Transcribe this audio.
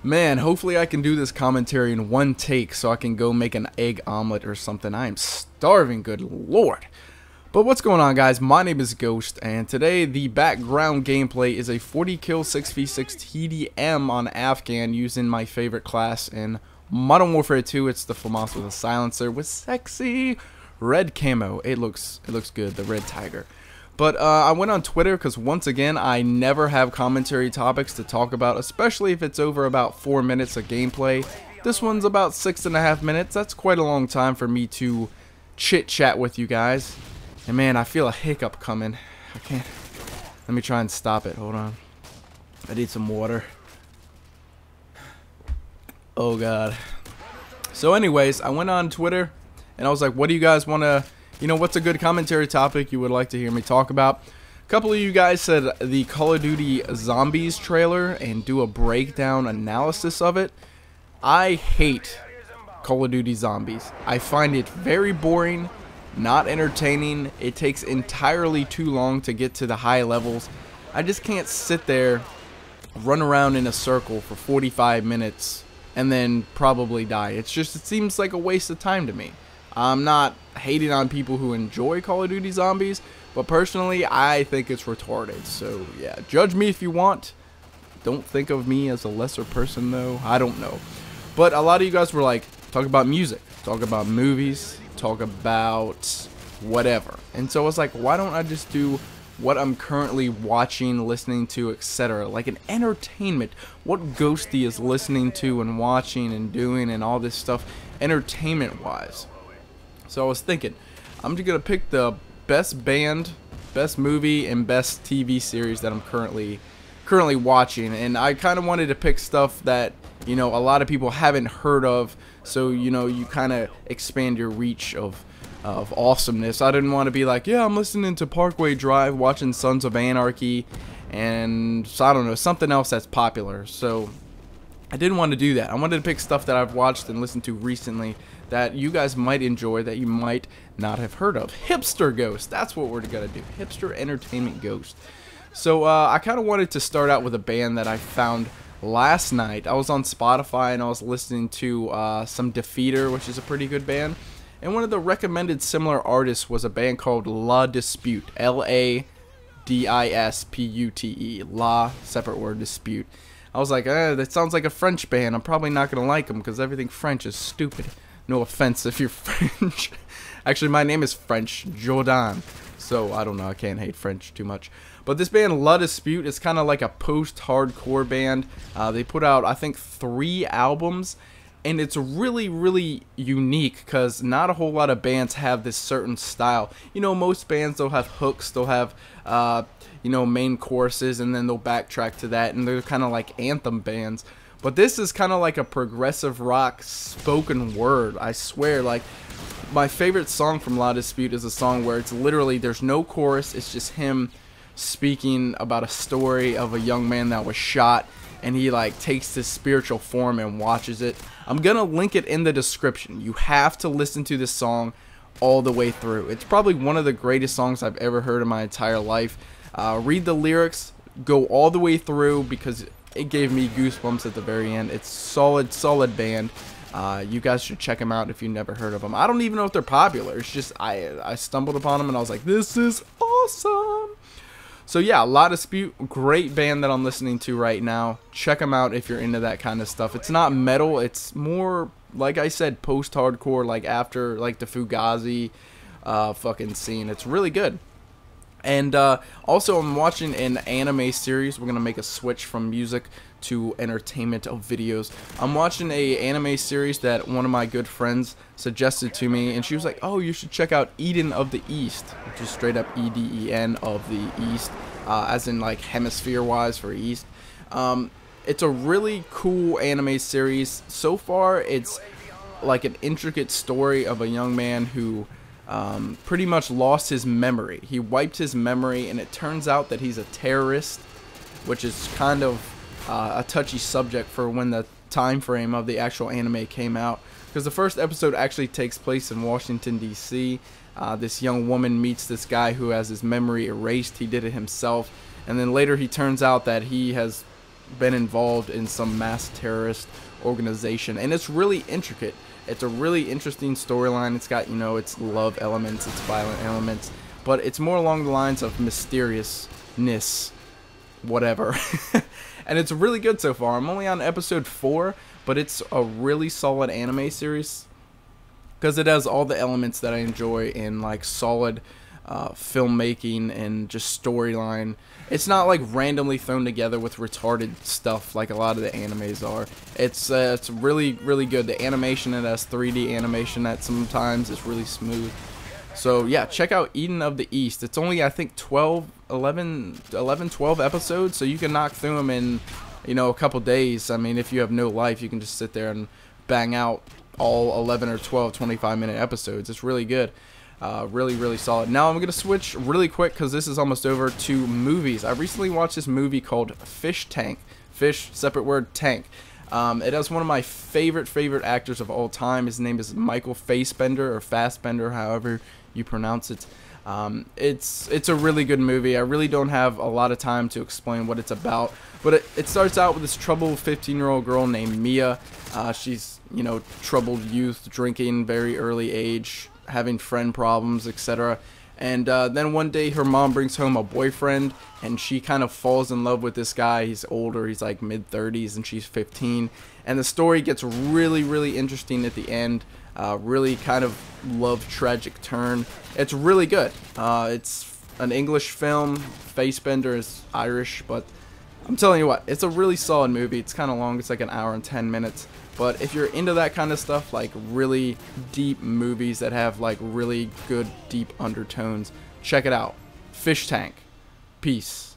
Man, hopefully I can do this commentary in one take so I can go make an egg omelet or something. I am starving, good lord. But what's going on, guys? My name is Ghost, and today the background gameplay is a 40 kill 6v6 TDM on Afghan using my favorite class in Modern Warfare 2. It's the famas with a silencer with sexy red camo. It looks good, the red tiger. But I went on Twitter because once again I never have commentary topics to talk about, especially if it's over about 4 minutes of gameplay. This one's about 6.5 minutes. That's quite a long time for me to chit chat with you guys. And man, I feel a hiccup coming. I can't. Let me try and stop it. Hold on. I need some water. Oh god. So anyways, I went on Twitter and I was like, what do you guys want to, what's a good commentary topic you would like to hear me talk about? A couple of you guys said the Call of Duty Zombies trailer and do a breakdown analysis of it. I hate Call of Duty Zombies. I find it very boring, not entertaining. It takes entirely too long to get to the high levels. I just can't sit there, run around in a circle for 45 minutes and then probably die. It seems like a waste of time to me. I'm not hating on people who enjoy Call of Duty Zombies, but personally I think it's retarded. So yeah, judge me if you want. Don't think of me as a lesser person though. I don't know. But a lot of you guys were like, talk about music, talk about movies, talk about whatever. And so I was like, why don't I just do what I'm currently watching, listening to, etc. Like an entertainment. What Ghosty is listening to and watching and doing and all this stuff entertainment wise. So I was thinking, I'm just going to pick the best band, best movie, and best TV series that I'm currently watching. And I kind of wanted to pick stuff that, a lot of people haven't heard of. So, you kind of expand your reach of awesomeness. I didn't want to be like, yeah, I'm listening to Parkway Drive, watching Sons of Anarchy, and so I don't know, something else that's popular. So I didn't want to do that. I wanted to pick stuff that I've watched and listened to recently that you guys might enjoy, that you might not have heard of. Hipster Ghost, that's what we're gonna do. Hipster Entertainment Ghost. So I kind of wanted to start out with a band that I found last night. I was on Spotify and I was listening to some Defeater, which is a pretty good band. And one of the recommended similar artists was a band called La Dispute. L-A-D-I-S-P-U-T-E. La, separate word, Dispute. I was like, that sounds like a French band. I'm probably not going to like them because everything French is stupid. No offense if you're French. Actually, my name is French, Jordan. So, I don't know, I can't hate French too much. But this band, La Dispute, is kind of like a post-hardcore band. They put out, I think, 3 albums. And it's really, really unique because not a whole lot of bands have this certain style. Most bands, they'll have hooks, they'll have, main choruses, and then they'll backtrack to that. And they're kind of like anthem bands. But this is kind of like a progressive rock spoken word. I swear, like, my favorite song from La Dispute is a song where it's literally, there's no chorus. It's just him speaking about a story of a young man that was shot. And he like takes this spiritual form and watches it. I'm gonna link it in the description. You have to listen to this song all the way through. It's probably one of the greatest songs I've ever heard in my entire life. Read the lyrics, go all the way through because it gave me goosebumps at the very end. It's solid band. You guys should check them out if you've never heard of them. I don't even know if they're popular. It's just I stumbled upon them and I was like, this is awesome. So yeah, La Dispute, great band that I'm listening to right now. Check them out if you're into that kind of stuff. It's not metal, it's more, like I said, post-hardcore, like after like the Fugazi fucking scene. It's really good. And also I'm watching an anime series. We're going to make a switch from music to entertainment of videos. I'm watching a anime series that one of my good friends suggested to me, and she was like, oh, you should check out Eden of the East, which is straight up E-D-E-N of the East, as in like hemisphere wise for East. It's a really cool anime series. So far it's like an intricate story of a young man who pretty much lost his memory. He wiped his memory, and it turns out that he's a terrorist, which is kind of a touchy subject for when the time frame of the actual anime came out, because the first episode actually takes place in Washington, D.C. This young woman meets this guy who has his memory erased. He did it himself, and then later he turns out that he has been involved in some mass terrorist organization, and it's really intricate. It's a really interesting storyline. It's got, you know, its love elements, its violent elements, but it's more along the lines of mysteriousness, whatever. And it's really good so far. I'm only on episode 4, but it's a really solid anime series because it has all the elements that I enjoy in like solid filmmaking and just storyline. It's not like randomly thrown together with retarded stuff like a lot of the animes are. It's really, really good. The animation, it has 3D animation that sometimes is really smooth. So yeah, check out Eden of the East. It's only, I think, 12 episodes, so you can knock through them in, you know, a couple days. I mean, if you have no life, you can just sit there and bang out all 11 or 12 25-minute episodes. It's really good. Really, really solid. Now I'm going to switch really quick because this is almost over to movies. I recently watched this movie called Fish Tank. Fish, separate word, tank. It has one of my favorite actors of all time. His name is Michael Fassbender, or Fassbender, however you pronounce it. It's a really good movie. I really don't have a lot of time to explain what it's about, but it starts out with this troubled 15-year-old girl named Mia. She's, you know, troubled youth, drinking very early age, having friend problems, etc. And then one day her mom brings home a boyfriend, and she kind of falls in love with this guy. He's older, he's like mid-30s, and she's 15. And the story gets really, really interesting at the end. Really kind of love tragic turn. It's really good. It's an English film. Fassbender is Irish, but I'm telling you what, it's a really solid movie. It's kind of long. It's like an hour and 10 minutes. But if you're into that kind of stuff, like really deep movies that have like really good deep undertones, check it out. Fish Tank. Peace.